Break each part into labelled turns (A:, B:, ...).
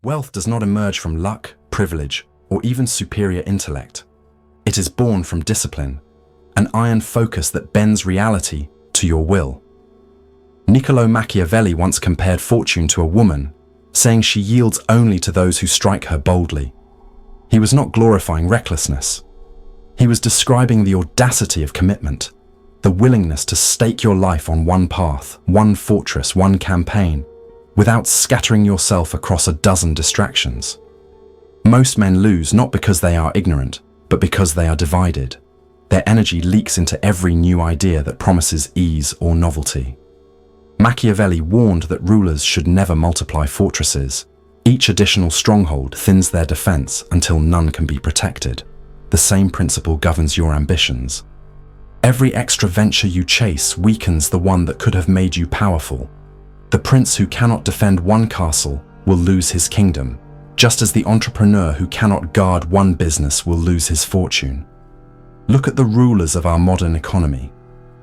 A: Wealth does not emerge from luck, privilege, or even superior intellect. It is born from discipline, an iron focus that bends reality to your will. Niccolo Machiavelli once compared fortune to a woman, saying she yields only to those who strike her boldly. He was not glorifying recklessness. He was describing the audacity of commitment, the willingness to stake your life on one path, one fortress, one campaign, without scattering yourself across a dozen distractions. Most men lose not because they are ignorant, but because they are divided. Their energy leaks into every new idea that promises ease or novelty. Machiavelli warned that rulers should never multiply fortresses. Each additional stronghold thins their defense until none can be protected. The same principle governs your ambitions. Every extra venture you chase weakens the one that could have made you powerful. The prince who cannot defend one castle will lose his kingdom, just as the entrepreneur who cannot guard one business will lose his fortune. Look at the rulers of our modern economy.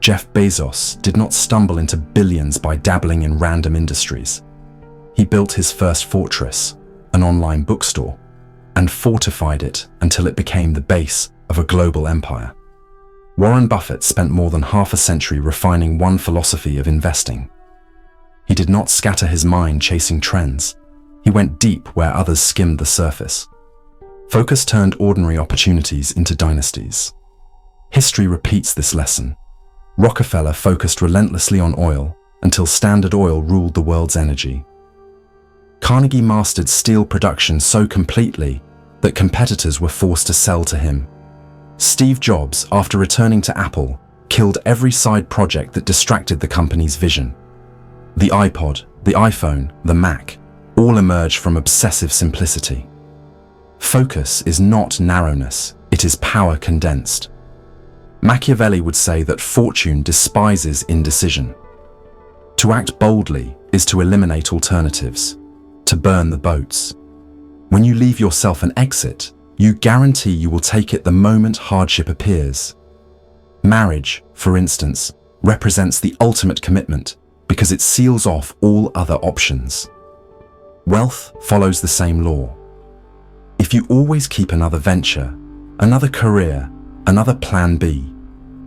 A: Jeff Bezos did not stumble into billions by dabbling in random industries. He built his first fortress, an online bookstore, and fortified it until it became the base of a global empire. Warren Buffett spent more than half a century refining one philosophy of investing. He did not scatter his mind chasing trends. He went deep where others skimmed the surface. Focus turned ordinary opportunities into dynasties. History repeats this lesson. Rockefeller focused relentlessly on oil until Standard Oil ruled the world's energy. Carnegie mastered steel production so completely that competitors were forced to sell to him. Steve Jobs, after returning to Apple, killed every side project that distracted the company's vision. The iPod, the iPhone, the Mac, all emerged from obsessive simplicity. Focus is not narrowness, it is power condensed. Machiavelli would say that fortune despises indecision. To act boldly is to eliminate alternatives, to burn the boats. When you leave yourself an exit, you guarantee you will take it the moment hardship appears. Marriage, for instance, represents the ultimate commitment because it seals off all other options. Wealth follows the same law. If you always keep another venture, another career, another plan B,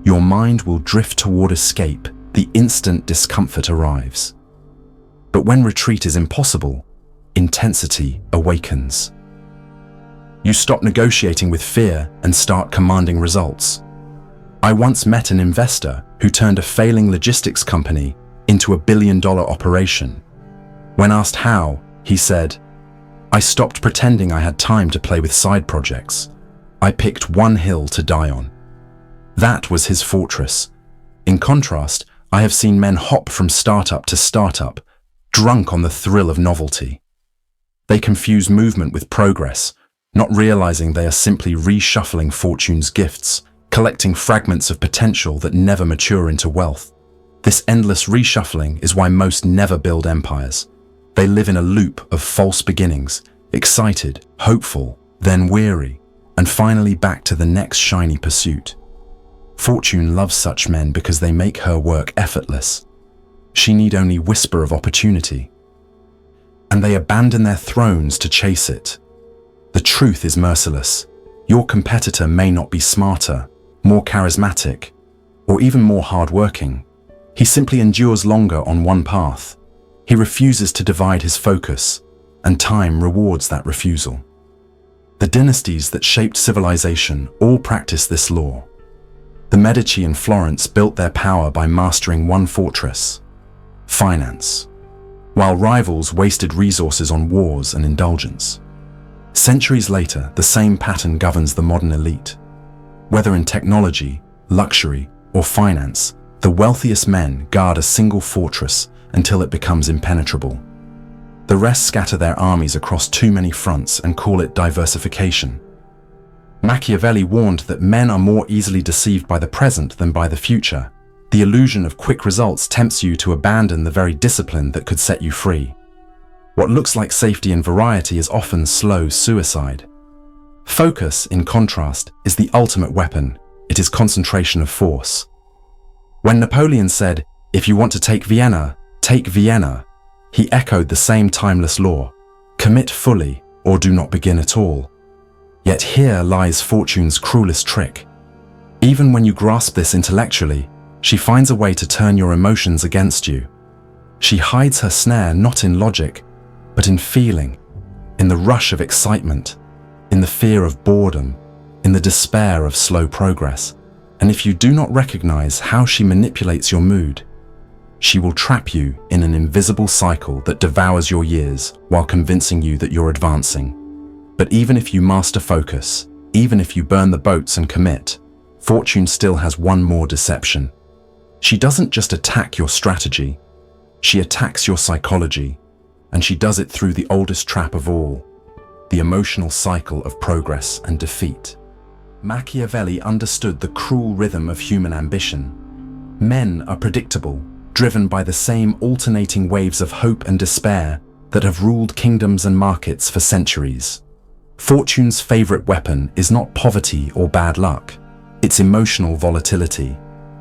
A: your mind will drift toward escape the instant discomfort arrives. But when retreat is impossible, intensity awakens. You stop negotiating with fear and start commanding results. I once met an investor who turned a failing logistics company into a billion-dollar operation. When asked how, he said, "I stopped pretending I had time to play with side projects. I picked one hill to die on." That was his fortress. In contrast, I have seen men hop from startup to startup, drunk on the thrill of novelty. They confuse movement with progress, not realizing they are simply reshuffling fortune's gifts, collecting fragments of potential that never mature into wealth. This endless reshuffling is why most never build empires. They live in a loop of false beginnings, excited, hopeful, then weary, and finally back to the next shiny pursuit. Fortune loves such men because they make her work effortless. She need only whisper of opportunity. And they abandon their thrones to chase it. The truth is merciless. Your competitor may not be smarter, more charismatic, or even more hardworking. He simply endures longer on one path. He refuses to divide his focus, and time rewards that refusal. The dynasties that shaped civilization all practice this law. The Medici in Florence built their power by mastering one fortress, finance, while rivals wasted resources on wars and indulgence. Centuries later, the same pattern governs the modern elite. Whether in technology, luxury, or finance, the wealthiest men guard a single fortress until it becomes impenetrable. The rest scatter their armies across too many fronts and call it diversification. Machiavelli warned that men are more easily deceived by the present than by the future. The illusion of quick results tempts you to abandon the very discipline that could set you free. What looks like safety and variety is often slow suicide. Focus, in contrast, is the ultimate weapon. It is concentration of force. When Napoleon said, "If you want to take Vienna, he echoed the same timeless law. Commit fully or do not begin at all. Yet here lies fortune's cruelest trick. Even when you grasp this intellectually, she finds a way to turn your emotions against you. She hides her snare not in logic, but in feeling, in the rush of excitement, in the fear of boredom, in the despair of slow progress. And if you do not recognize how she manipulates your mood, she will trap you in an invisible cycle that devours your years while convincing you that you're advancing. But even if you master focus, even if you burn the boats and commit, fortune still has one more deception. She doesn't just attack your strategy, she attacks your psychology, and she does it through the oldest trap of all, the emotional cycle of progress and defeat. Machiavelli understood the cruel rhythm of human ambition. Men are predictable, driven by the same alternating waves of hope and despair that have ruled kingdoms and markets for centuries. Fortune's favorite weapon is not poverty or bad luck, it's emotional volatility.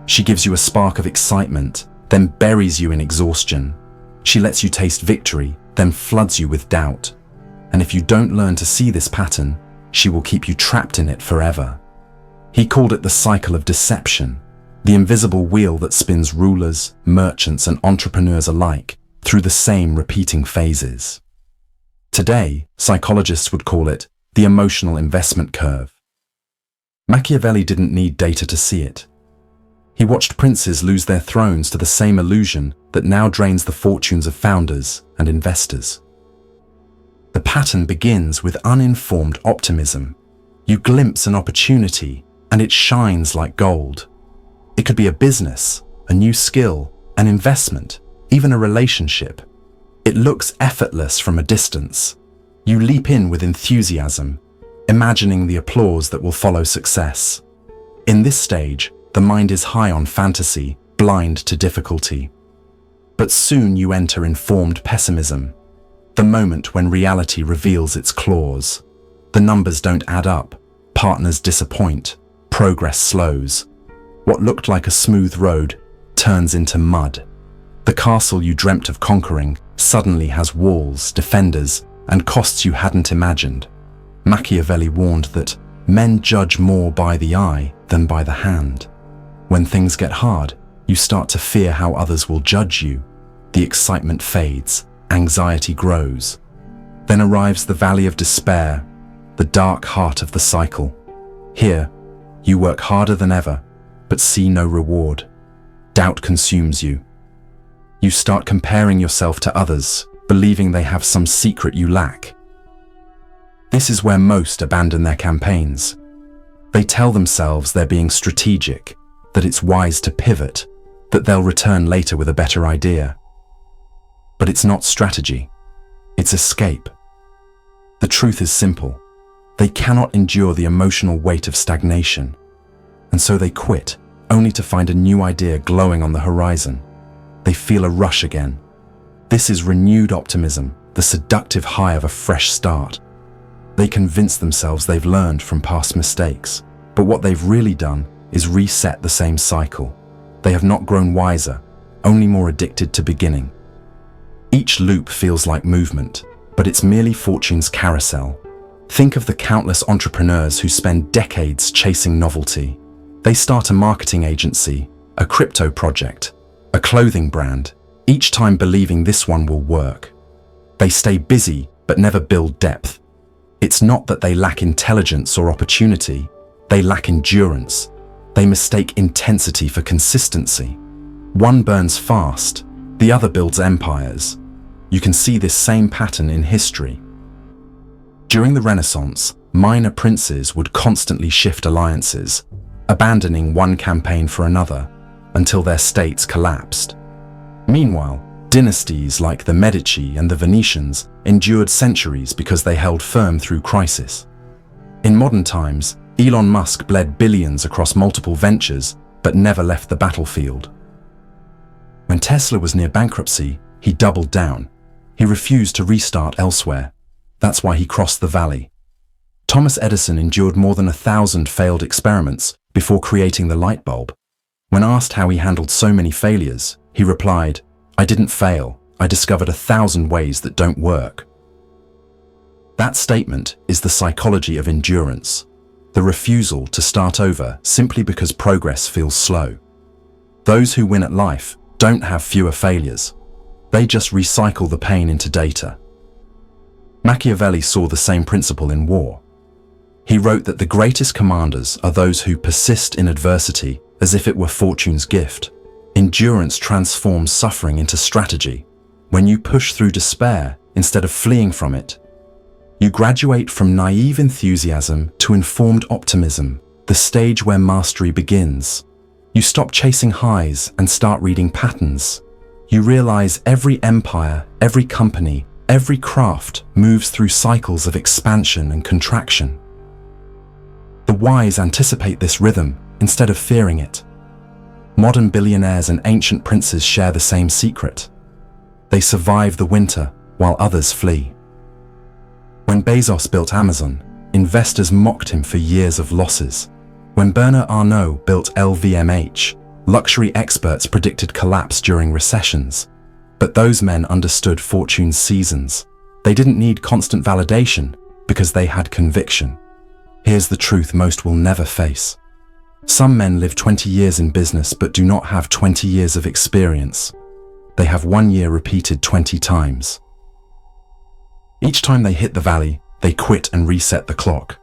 A: She gives you a spark of excitement, then buries you in exhaustion. She lets you taste victory, then floods you with doubt. And if you don't learn to see this pattern, she will keep you trapped in it forever. He called it the cycle of deception, the invisible wheel that spins rulers, merchants, and entrepreneurs alike through the same repeating phases. Today, psychologists would call it the emotional investment curve. Machiavelli didn't need data to see it. He watched princes lose their thrones to the same illusion that now drains the fortunes of founders and investors. The pattern begins with uninformed optimism. You glimpse an opportunity, and it shines like gold. It could be a business, a new skill, an investment, even a relationship. It looks effortless from a distance. You leap in with enthusiasm, imagining the applause that will follow success. In this stage, the mind is high on fantasy, blind to difficulty. But soon you enter informed pessimism, the moment when reality reveals its claws. The numbers don't add up, partners disappoint, progress slows. What looked like a smooth road turns into mud. The castle you dreamt of conquering suddenly has walls, defenders, and costs you hadn't imagined. Machiavelli warned that men judge more by the eye than by the hand. When things get hard, you start to fear how others will judge you. The excitement fades, anxiety grows. Then arrives the valley of despair, the dark heart of the cycle. Here, you work harder than ever, but see no reward. Doubt consumes you. You start comparing yourself to others, believing they have some secret you lack. This is where most abandon their campaigns. They tell themselves they're being strategic, that it's wise to pivot, that they'll return later with a better idea. But it's not strategy, it's escape. The truth is simple. They cannot endure the emotional weight of stagnation, and so they quit, only to find a new idea glowing on the horizon. They feel a rush again. This is renewed optimism, the seductive high of a fresh start. They convince themselves they've learned from past mistakes, but what they've really done is reset the same cycle. They have not grown wiser, only more addicted to beginning. Each loop feels like movement, but it's merely fortune's carousel. Think of the countless entrepreneurs who spend decades chasing novelty. They start a marketing agency, a crypto project, a clothing brand, each time believing this one will work. They stay busy but never build depth. It's not that they lack intelligence or opportunity, they lack endurance. They mistake intensity for consistency. One burns fast, the other builds empires. You can see this same pattern in history. During the Renaissance, minor princes would constantly shift alliances, abandoning one campaign for another until their states collapsed. Meanwhile, dynasties like the Medici and the Venetians endured centuries because they held firm through crisis. In modern times, Elon Musk bled billions across multiple ventures but never left the battlefield. When Tesla was near bankruptcy, he doubled down. He refused to restart elsewhere. That's why he crossed the valley. Thomas Edison endured more than 1,000 failed experiments before creating the light bulb. When asked how he handled so many failures, he replied, "I didn't fail. I discovered 1,000 ways that don't work." That statement is the psychology of endurance, the refusal to start over simply because progress feels slow. Those who win at life don't have fewer failures. They just recycle the pain into data. Machiavelli saw the same principle in war. He wrote that the greatest commanders are those who persist in adversity as if it were fortune's gift. Endurance transforms suffering into strategy. When you push through despair instead of fleeing from it, you graduate from naive enthusiasm to informed optimism, the stage where mastery begins. You stop chasing highs and start reading patterns. You realize every empire, every company, every craft moves through cycles of expansion and contraction. The wise anticipate this rhythm instead of fearing it. Modern billionaires and ancient princes share the same secret. They survive the winter while others flee. When Bezos built Amazon, investors mocked him for years of losses. When Bernard Arnault built LVMH, luxury experts predicted collapse during recessions. But those men understood fortune's seasons. They didn't need constant validation because they had conviction. Here's the truth most will never face. Some men live 20 years in business but do not have 20 years of experience. They have 1 year repeated 20 times. Each time they hit the valley, they quit and reset the clock.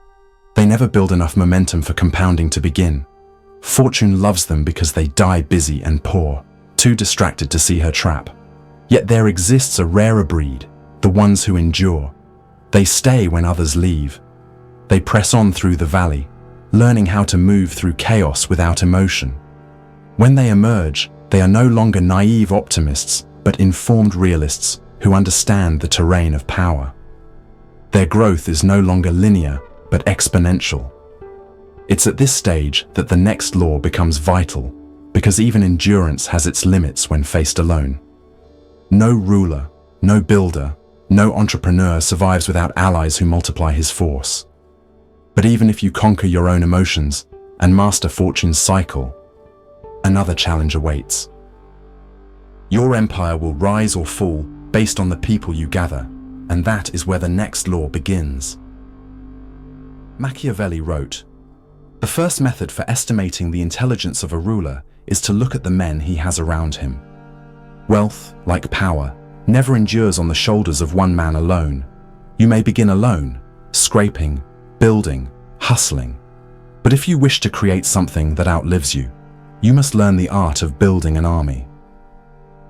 A: They never build enough momentum for compounding to begin. Fortune loves them because they die busy and poor, too distracted to see her trap. Yet there exists a rarer breed, the ones who endure. They stay when others leave. They press on through the valley, learning how to move through chaos without emotion. When they emerge, they are no longer naive optimists, but informed realists who understand the terrain of power. Their growth is no longer linear, but exponential. It's at this stage that the next law becomes vital, because even endurance has its limits when faced alone. No ruler, no builder, no entrepreneur survives without allies who multiply his force. But even if you conquer your own emotions and master fortune's cycle, another challenge awaits. Your empire will rise or fall based on the people you gather, and that is where the next law begins. Machiavelli wrote, "The first method for estimating the intelligence of a ruler is to look at the men he has around him. Wealth, like power, never endures on the shoulders of one man alone. You may begin alone, scraping, building, hustling. But if you wish to create something that outlives you, you must learn the art of building an army."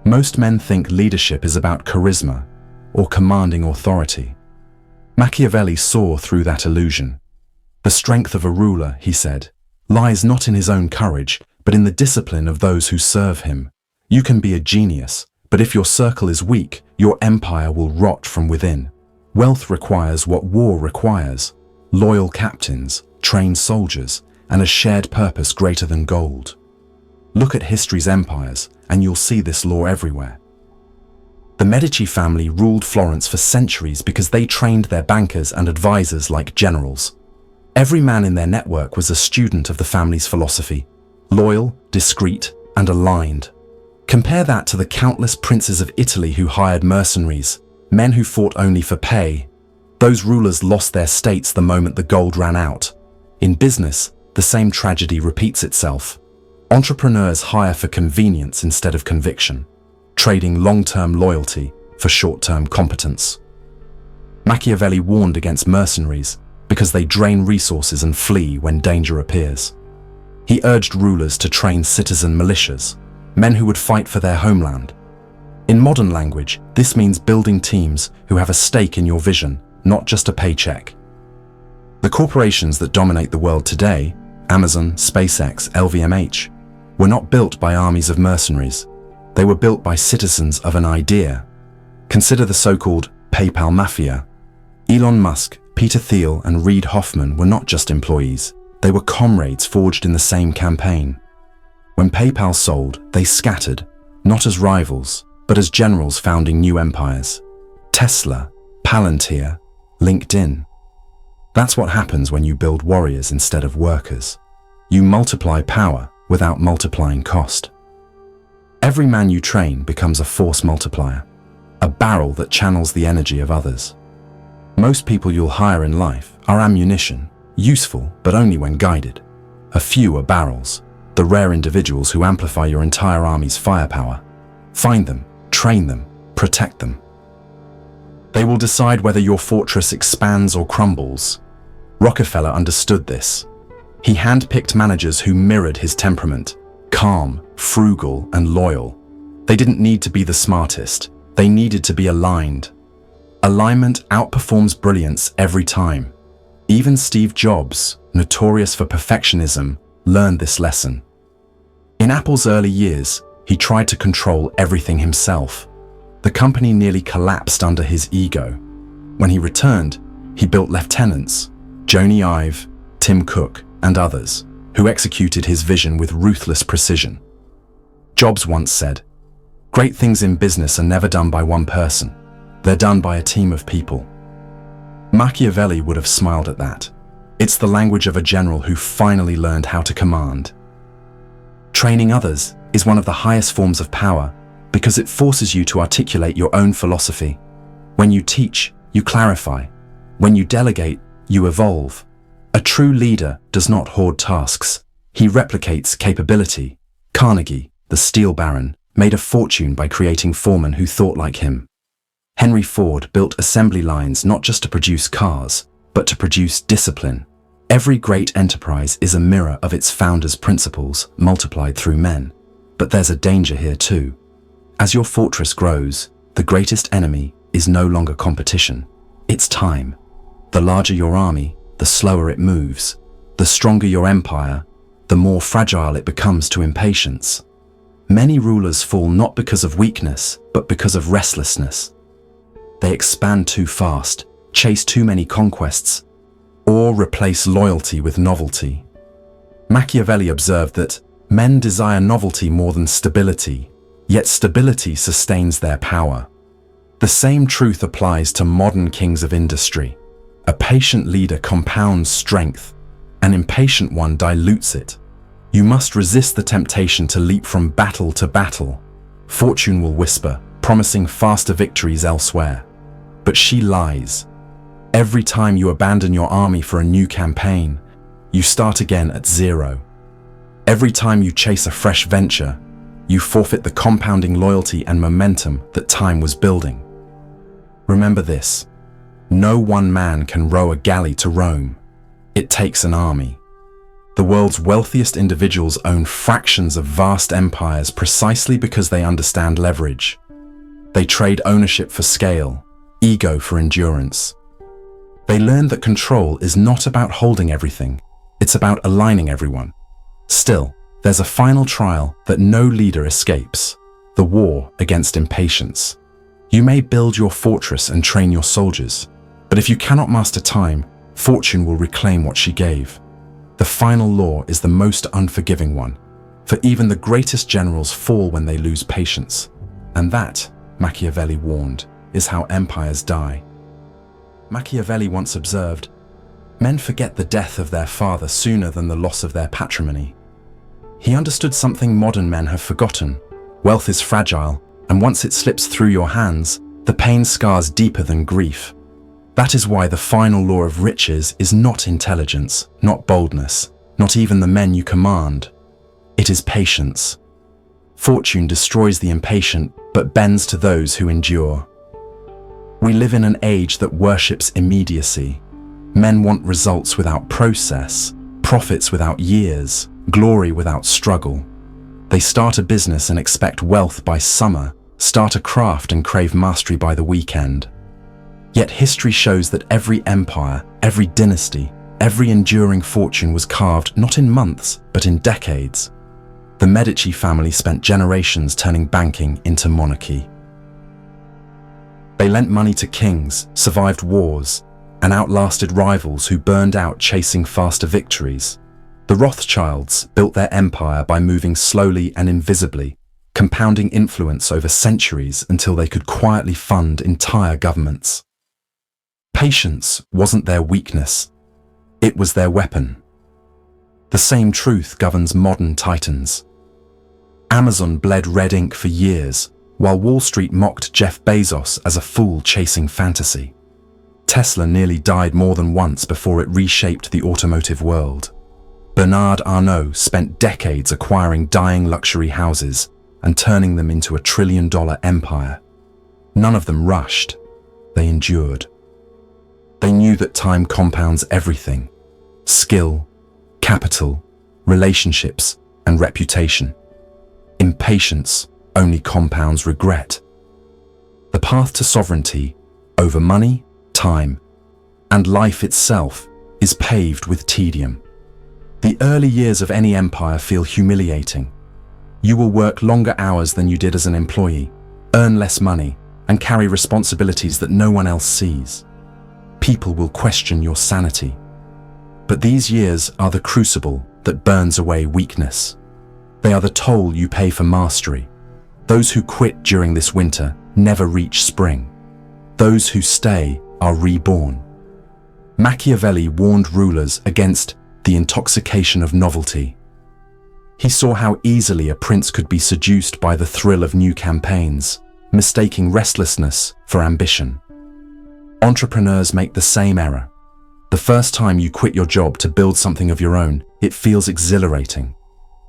A: Most men think leadership is about charisma or commanding authority. Machiavelli saw through that illusion. The strength of a ruler, he said, lies not in his own courage, but in the discipline of those who serve him. You can be a genius, but if your circle is weak, your empire will rot from within. Wealth requires what war requires: loyal captains, trained soldiers, and a shared purpose greater than gold. Look at history's empires, and you'll see this law everywhere. The Medici family ruled Florence for centuries because they trained their bankers and advisors like generals. Every man in their network was a student of the family's philosophy, loyal, discreet, and aligned. Compare that to the countless princes of Italy who hired mercenaries, men who fought only for pay. Those rulers lost their states the moment the gold ran out. In business, the same tragedy repeats itself. Entrepreneurs hire for convenience instead of conviction, trading long-term loyalty for short-term competence. Machiavelli warned against mercenaries because they drain resources and flee when danger appears. He urged rulers to train citizen militias, men who would fight for their homeland. In modern language, this means building teams who have a stake in your vision, not just a paycheck. The corporations that dominate the world today, Amazon, SpaceX, LVMH, were not built by armies of mercenaries. They were built by citizens of an idea. Consider the so-called PayPal mafia. Elon Musk, Peter Thiel, and Reid Hoffman were not just employees. They were comrades forged in the same campaign. When PayPal sold, they scattered, not as rivals, but as generals founding new empires. Tesla, Palantir, LinkedIn. That's what happens when you build warriors instead of workers. You multiply power without multiplying cost. Every man you train becomes a force multiplier, a barrel that channels the energy of others. Most people you'll hire in life are ammunition, useful but only when guided. A few are barrels, the rare individuals who amplify your entire army's firepower. Find them, train them, protect them. They will decide whether your fortress expands or crumbles. Rockefeller understood this. He handpicked managers who mirrored his temperament, calm, frugal, and loyal. They didn't need to be the smartest. They needed to be aligned. Alignment outperforms brilliance every time. Even Steve Jobs, notorious for perfectionism, learned this lesson. In Apple's early years, he tried to control everything himself. The company nearly collapsed under his ego. When he returned, he built lieutenants, Jony Ive, Tim Cook, and others, who executed his vision with ruthless precision. Jobs once said, "Great things in business are never done by one person. They're done by a team of people." Machiavelli would have smiled at that. It's the language of a general who finally learned how to command. Training others is one of the highest forms of power because it forces you to articulate your own philosophy. When you teach, you clarify. When you delegate, you evolve. A true leader does not hoard tasks. He replicates capability. Carnegie, the steel baron, made a fortune by creating foremen who thought like him. Henry Ford built assembly lines not just to produce cars, but to produce discipline. Every great enterprise is a mirror of its founder's principles multiplied through men. But there's a danger here too. As your fortress grows, the greatest enemy is no longer competition. It's time. The larger your army, the slower it moves. The stronger your empire, the more fragile it becomes to impatience. Many rulers fall not because of weakness, but because of restlessness. They expand too fast, chase too many conquests, or replace loyalty with novelty. Machiavelli observed that men desire novelty more than stability, yet stability sustains their power. The same truth applies to modern kings of industry. A patient leader compounds strength, an impatient one dilutes it. You must resist the temptation to leap from battle to battle. Fortune will whisper, promising faster victories elsewhere. But she lies. Every time you abandon your army for a new campaign, you start again at zero. Every time you chase a fresh venture, you forfeit the compounding loyalty and momentum that time was building. Remember this: no one man can row a galley to Rome. It takes an army. The world's wealthiest individuals own fractions of vast empires precisely because they understand leverage. They trade ownership for scale, ego for endurance. They learn that control is not about holding everything, it's about aligning everyone. Still, there's a final trial that no leader escapes: the war against impatience. You may build your fortress and train your soldiers, but if you cannot master time, fortune will reclaim what she gave. The final law is the most unforgiving one, for even the greatest generals fall when they lose patience. And that, Machiavelli warned, is how empires die. Machiavelli once observed, "Men forget the death of their father sooner than the loss of their patrimony." He understood something modern men have forgotten. Wealth is fragile, and once it slips through your hands, the pain scars deeper than grief. That is why the final law of riches is not intelligence, not boldness, not even the men you command. It is patience. Fortune destroys the impatient, but bends to those who endure. We live in an age that worships immediacy. Men want results without process, profits without years, glory without struggle. They start a business and expect wealth by summer, start a craft and crave mastery by the weekend. Yet history shows that every empire, every dynasty, every enduring fortune was carved not in months, but in decades. The Medici family spent generations turning banking into monarchy. They lent money to kings, survived wars, and outlasted rivals who burned out chasing faster victories. The Rothschilds built their empire by moving slowly and invisibly, compounding influence over centuries until they could quietly fund entire governments. Patience wasn't their weakness, it was their weapon. The same truth governs modern titans. Amazon bled red ink for years, while Wall Street mocked Jeff Bezos as a fool chasing fantasy. Tesla nearly died more than once before it reshaped the automotive world. Bernard Arnault spent decades acquiring dying luxury houses and turning them into a trillion-dollar empire. None of them rushed. They endured. They knew that time compounds everything: skill, capital, relationships, and reputation. Impatience only compounds regret. The path to sovereignty over money, time, and life itself is paved with tedium. The early years of any empire feel humiliating. You will work longer hours than you did as an employee, earn less money, and carry responsibilities that no one else sees. People will question your sanity. But these years are the crucible that burns away weakness. They are the toll you pay for mastery. Those who quit during this winter never reach spring. Those who stay are reborn. Machiavelli warned rulers against the intoxication of novelty. He saw how easily a prince could be seduced by the thrill of new campaigns, mistaking restlessness for ambition. Entrepreneurs make the same error. The first time you quit your job to build something of your own, it feels exhilarating.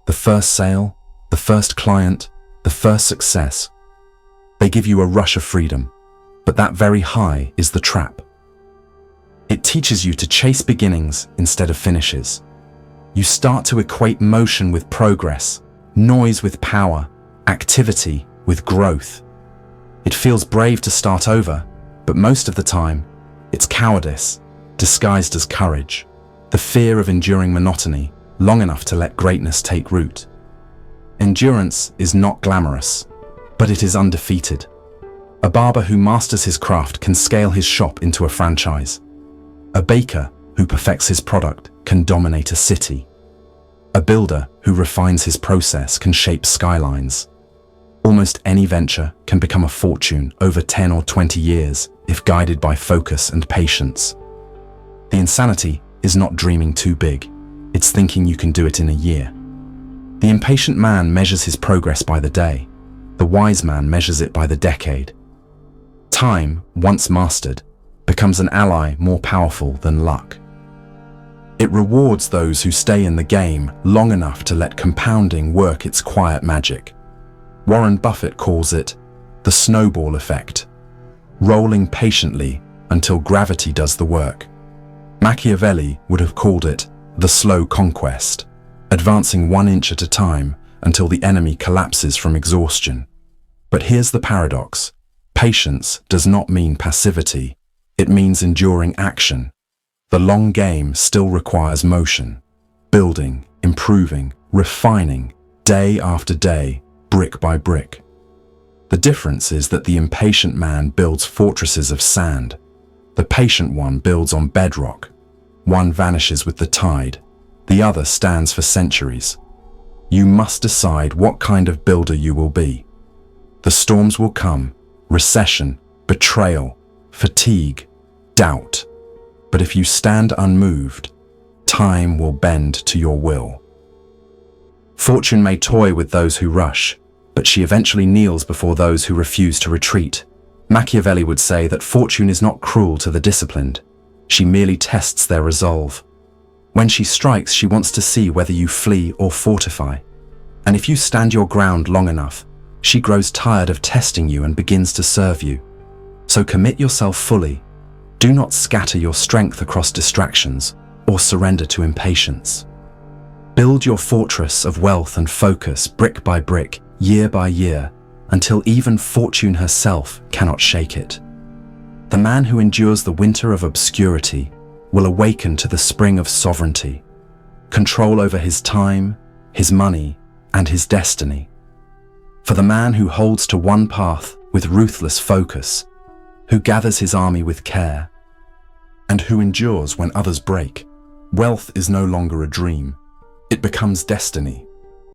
A: The first sale, the first client, the first success. They give you a rush of freedom, but that very high is the trap. It teaches you to chase beginnings instead of finishes. You start to equate motion with progress, noise with power, activity with growth. It feels brave to start over, but most of the time, it's cowardice, disguised as courage, the fear of enduring monotony long enough to let greatness take root. Endurance is not glamorous, but it is undefeated. A barber who masters his craft can scale his shop into a franchise. A baker who perfects his product can dominate a city. A builder who refines his process can shape skylines. Almost any venture can become a fortune over 10 or 20 years if guided by focus and patience. The insanity is not dreaming too big, it's thinking you can do it in a year. The impatient man measures his progress by the day. The wise man measures it by the decade. Time, once mastered, becomes an ally more powerful than luck. It rewards those who stay in the game long enough to let compounding work its quiet magic. Warren Buffett calls it the snowball effect, rolling patiently until gravity does the work. Machiavelli would have called it the slow conquest, advancing 1 inch at a time until the enemy collapses from exhaustion. But here's the paradox. Patience does not mean passivity. It means enduring action. The long game still requires motion, building, improving, refining, day after day, brick by brick. The difference is that the impatient man builds fortresses of sand. The patient one builds on bedrock. One vanishes with the tide. The other stands for centuries. You must decide what kind of builder you will be. The storms will come: recession, betrayal, fatigue, doubt. But if you stand unmoved, time will bend to your will. Fortune may toy with those who rush, but she eventually kneels before those who refuse to retreat. Machiavelli would say that fortune is not cruel to the disciplined. She merely tests their resolve. When she strikes, she wants to see whether you flee or fortify. And if you stand your ground long enough, she grows tired of testing you and begins to serve you. So commit yourself fully. Do not scatter your strength across distractions or surrender to impatience. Build your fortress of wealth and focus brick by brick, year by year, until even fortune herself cannot shake it. The man who endures the winter of obscurity will awaken to the spring of sovereignty, control over his time, his money, and his destiny. For the man who holds to one path with ruthless focus, who gathers his army with care, and who endures when others break, wealth is no longer a dream. It becomes destiny.